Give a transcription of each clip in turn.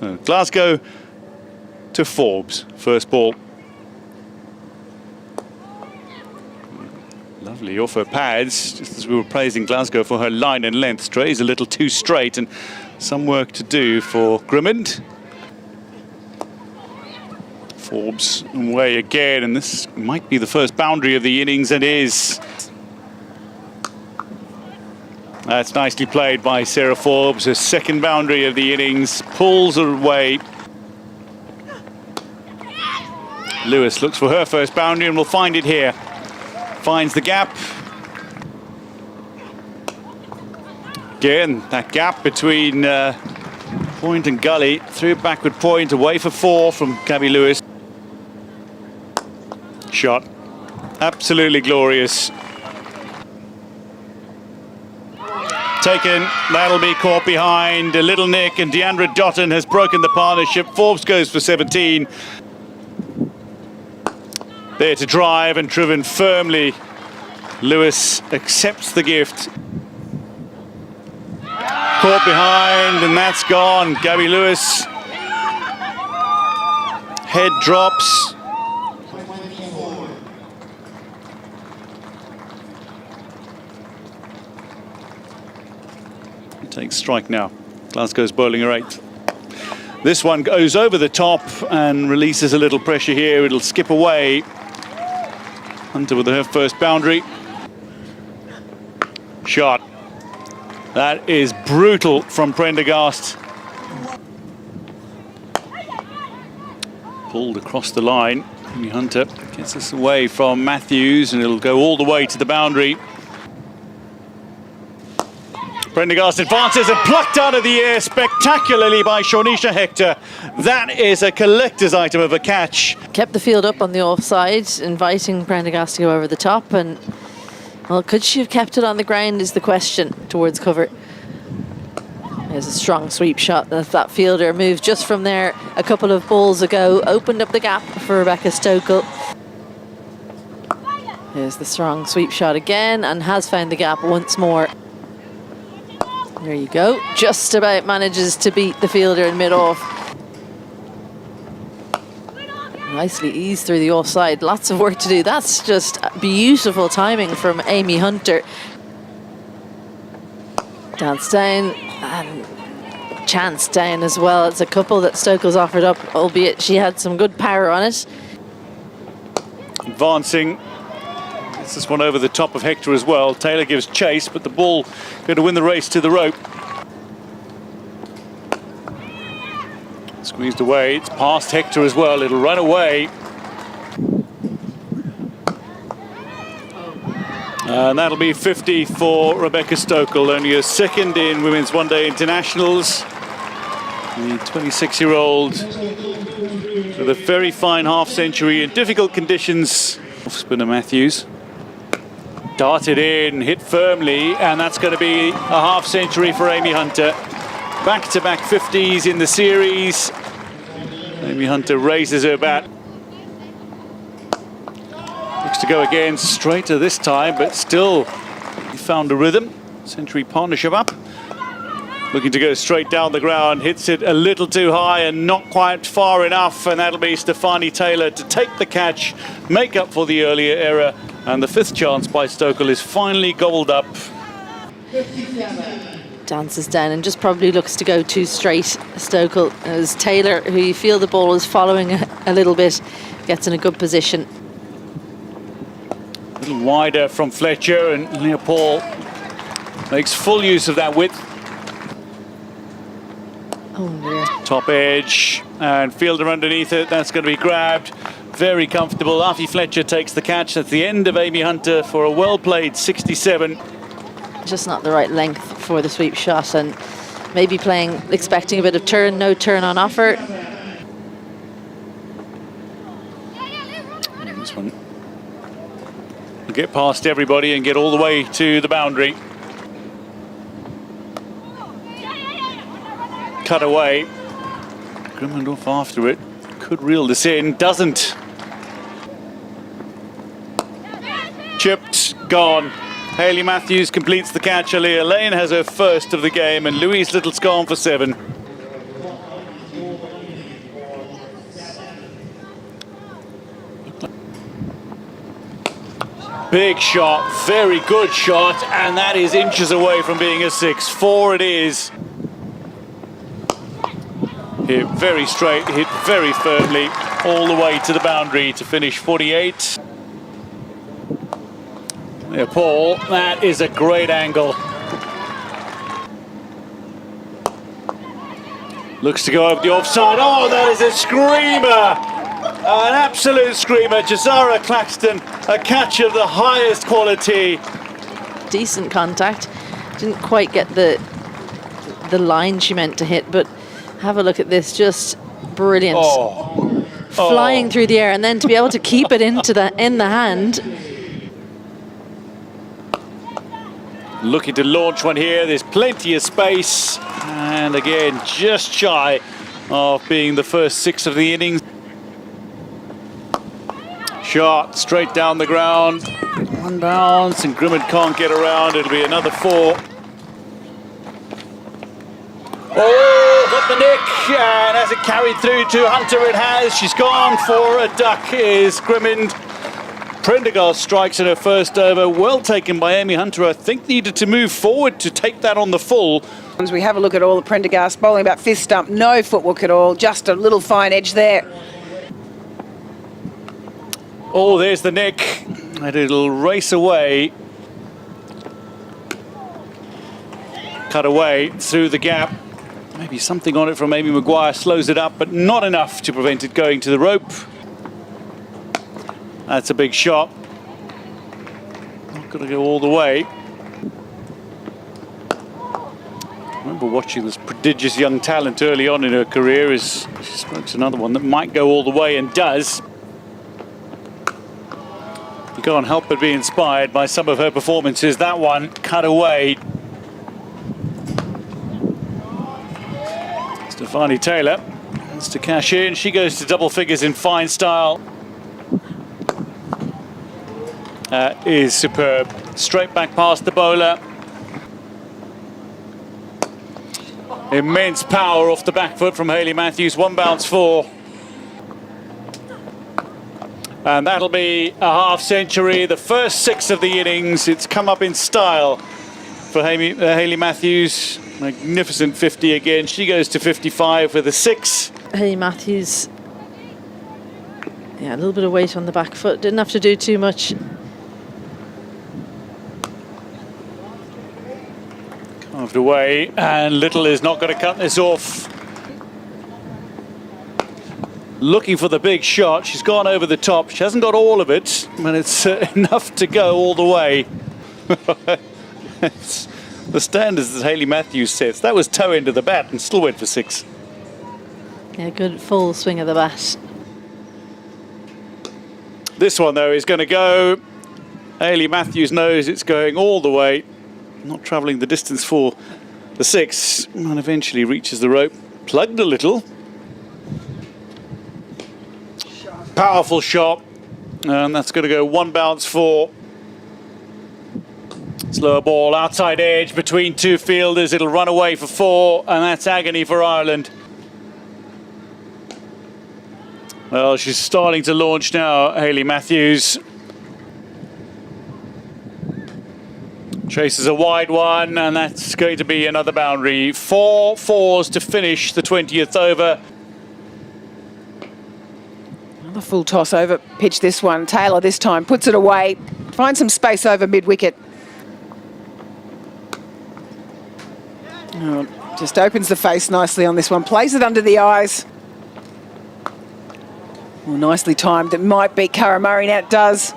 So Glasgow to Forbes, first ball. Lovely off her pads, just as we were praising Glasgow for her line and length. Strays a little too straight and some work to do for Grimmond. Forbes away again, and this might be the first boundary of the innings, and is. That's nicely played by Sarah Forbes. Her second boundary of the innings, pulls away. Lewis looks for her first boundary and will find it here. Finds the gap. Again, that gap between point and gully. Through backward point, away for 4 from Gabby Lewis. Shot. Absolutely glorious. Taken, that'll be caught behind. Little Nick and Deandra Dotton has broken the partnership. Forbes goes for 17. There to drive and driven firmly. Lewis accepts the gift. Caught behind, and that's gone. Gabby Lewis. Head drops. Takes strike now. Glasgow's bowling her 8th. This one goes over the top and releases a little pressure here. It'll skip away. Hunter with her first boundary. Shot. That is brutal from Prendergast. Pulled across the line. Amy Hunter gets us away from Matthews, and it'll go all the way to the boundary. Prendergast advances and plucked out of the air spectacularly by Shawnisha Hector. That is a collector's item of a catch. Kept the field up on the offside, inviting Prendergast to go over the top. And, well, could she have kept it on the ground is the question towards cover. There's a strong sweep shot. That fielder moved just from there a couple of balls ago, opened up the gap for Rebecca Stokell. There's the strong sweep shot again, and has found the gap once more. There you go. Just about manages to beat the fielder in mid-off. Nicely eased through the offside. Lots of work to do. That's just beautiful timing from Amy Hunter. Dance down and chance down as well. It's a couple that Stokell's offered up, albeit she had some good power on it. Advancing. This one over the top of Hector as well. Taylor gives chase, but the ball going to win the race to the rope. Squeezed away. It's past Hector as well. It'll run away. And that'll be 50 for Rebecca Stokell. Only a second in Women's One Day Internationals. The 26-year-old with a very fine half century in difficult conditions. Off spinner Matthews. Darted in, hit firmly, and that's going to be a half century for Amy Hunter. Back-to-back 50s in the series. Amy Hunter raises her bat. Looks to go again, straighter this time, but still he found a rhythm. Century partnership up. Looking to go straight down the ground, hits it a little too high and not quite far enough, and that'll be Stefani Taylor to take the catch, make up for the earlier error. And the 5th chance by Stokell is finally gobbled up. Dances down and just probably looks to go too straight. Stokell, as Taylor, who you feel the ball is following a little bit, gets in a good position. A little wider from Fletcher, and Leopold makes full use of that width. Oh dear. Top edge, and fielder underneath it. That's going to be grabbed. Very comfortable. Afi Fletcher takes the catch. That's the end of Amy Hunter for a well-played 67. Just not the right length for the sweep shot, and maybe expecting a bit of turn, no turn on offer. And this one will get past everybody and get all the way to the boundary. Cut away. Grimmond after it. Could reel this in, doesn't. Chipped, gone. Hayley Matthews completes the catch. Aaliyah Lane has her first of the game, and Louise Little's gone for 7. Big shot, very good shot, and that is inches away from being a 6-4 it is. Hit very straight, hit very firmly, all the way to the boundary to finish 48. Yeah, Paul, that is a great angle. Looks to go over the offside. Oh, that is a screamer! An absolute screamer. Jazara Claxton, a catch of the highest quality. Decent contact. Didn't quite get the line she meant to hit, but have a look at this. Just brilliant. Flying through the air, and then to be able to keep it in the hand. Looking to launch one here. There's plenty of space. And again, just shy of being the first 6 of the innings. Shot straight down the ground. One bounce, and Grimmett can't get around. It'll be another 4. Oh, got the nick, and as it carried through to Hunter, it has. She's gone for a duck, is Grimmett. Prendergast strikes in her first over. Well taken by Amy Hunter. I think needed to move forward to take that on the full. As we have a look at all the Prendergast bowling, about 5th stump, no footwork at all, just a little fine edge there. Oh, there's the nick, and it'll race away. Cut away through the gap. Maybe something on it from Amy Maguire slows it up, but not enough to prevent it going to the rope. That's a big shot. Not going to go all the way. I remember watching this prodigious young talent early on in her career as she strikes another one that might go all the way and does. You can't help but be inspired by some of her performances. That one cut away. Stefani Taylor wants to cash in. She goes to double figures in fine style. Is superb. Straight back past the bowler. Immense power off the back foot from Hayley Matthews. 1 bounce 4. And that'll be a half century. The first 6 of the innings. It's come up in style for Hayley Matthews. Magnificent 50 again. She goes to 55 with a 6. Hayley Matthews, yeah, a little bit of weight on the back foot. Didn't have to do too much. Carved away, and Little is not going to cut this off. Looking for the big shot. She's gone over the top. She hasn't got all of it, but it's enough to go all the way. It's the standards that Hayley Matthews sets. That was toe into the bat and still went for 6. Yeah, good full swing of the bat. This one, though, is going to go. Hayley Matthews knows it's going all the way. Not travelling the distance for the 6, and eventually reaches the rope. Plugged a little. Powerful shot, and that's going to go 1 bounce 4. Slower ball, outside edge between 2 fielders. It'll run away for 4, and that's agony for Ireland. Well, she's starting to launch now, Hayley Matthews. Chases a wide one, and that's going to be another boundary. 4 fours to finish the 20th over. Another full toss over pitch this one. Taylor this time puts it away. Finds some space over mid-wicket. Oh, just opens the face nicely on this one. Plays it under the eyes. Well, nicely timed. It might beat Cara Murray. Now it does.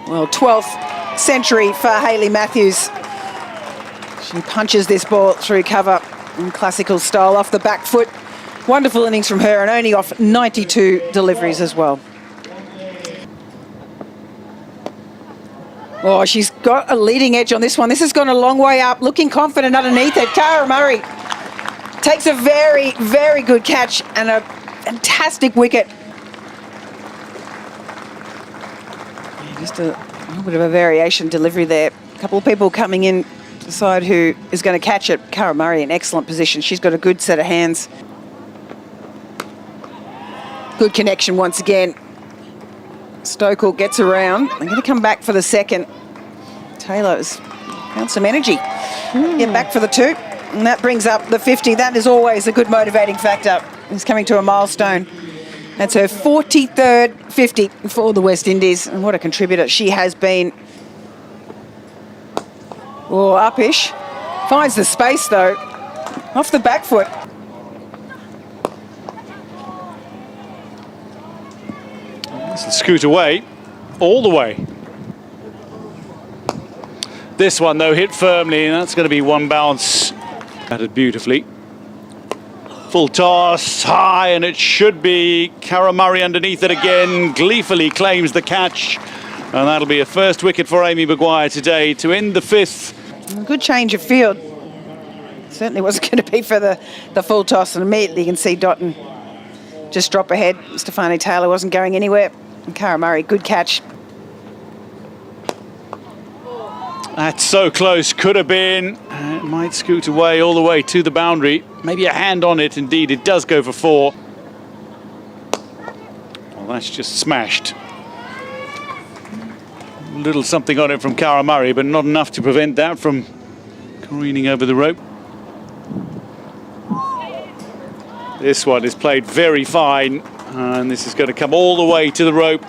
Well, 12th century for Hayley Matthews. She punches this ball through cover in classical style off the back foot. Wonderful innings from her, and only off 92 deliveries as well. Oh, she's got a leading edge on this one. This has gone a long way up, looking confident underneath it. Cara Murray takes a very, very good catch and a fantastic wicket. Just a little bit of a variation delivery there. A couple of people coming in to decide who is going to catch it. Cara Murray in excellent position. She's got a good set of hands. Good connection once again. Stokell gets around. They're going to come back for the second. Taylor's found some energy. Get back for the 2. And that brings up the 50. That is always a good motivating factor. He's coming to a milestone. That's her 43rd 50 for the West Indies. And what a contributor she has been. Oh, upish. Finds the space, though. Off the back foot. Scoot away, all the way. This one, though, hit firmly, and that's going to be one bounce. Batted beautifully. Full toss, high, and it should be. Cara Murray underneath it again, gleefully claims the catch. And that'll be a first wicket for Amy Maguire today to end the 5th. Good change of field. Certainly wasn't going to be for the full toss, and immediately you can see Dotton just drop ahead. Stefani Taylor wasn't going anywhere. And Cara Murray, good catch. That's so close, could have been. It might scoot away all the way to the boundary. Maybe a hand on it, indeed. It does go for 4. Well, that's just smashed. A little something on it from Cara Murray, but not enough to prevent that from careening over the rope. This one is played very fine, and this is going to come all the way to the rope.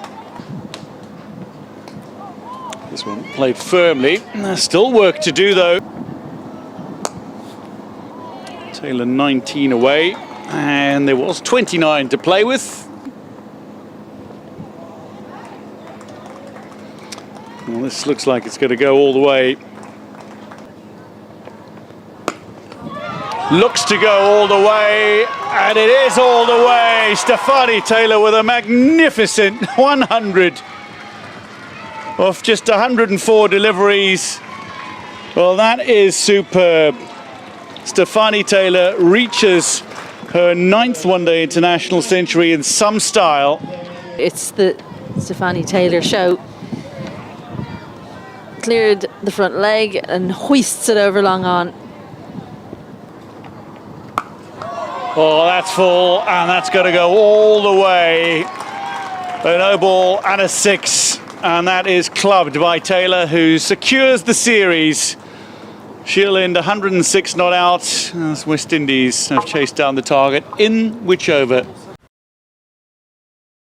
This one played firmly. There's still work to do, though. Taylor 19 away, and there was 29 to play with. Well, this looks like it's going to go all the way. Looks to go all the way, and it is all the way. Stefani Taylor with a magnificent 100 off just 104 deliveries. Well, that is superb. Stefani Taylor reaches her 9th one-day international century in some style. It's the Stefani Taylor show. Cleared the front leg and hoists it over long on. Oh, that's full, and that's going to go all the way. A no ball and a 6, and that is clubbed by Taylor, who secures the series. She'll end 106 not out as West Indies have chased down the target in which over?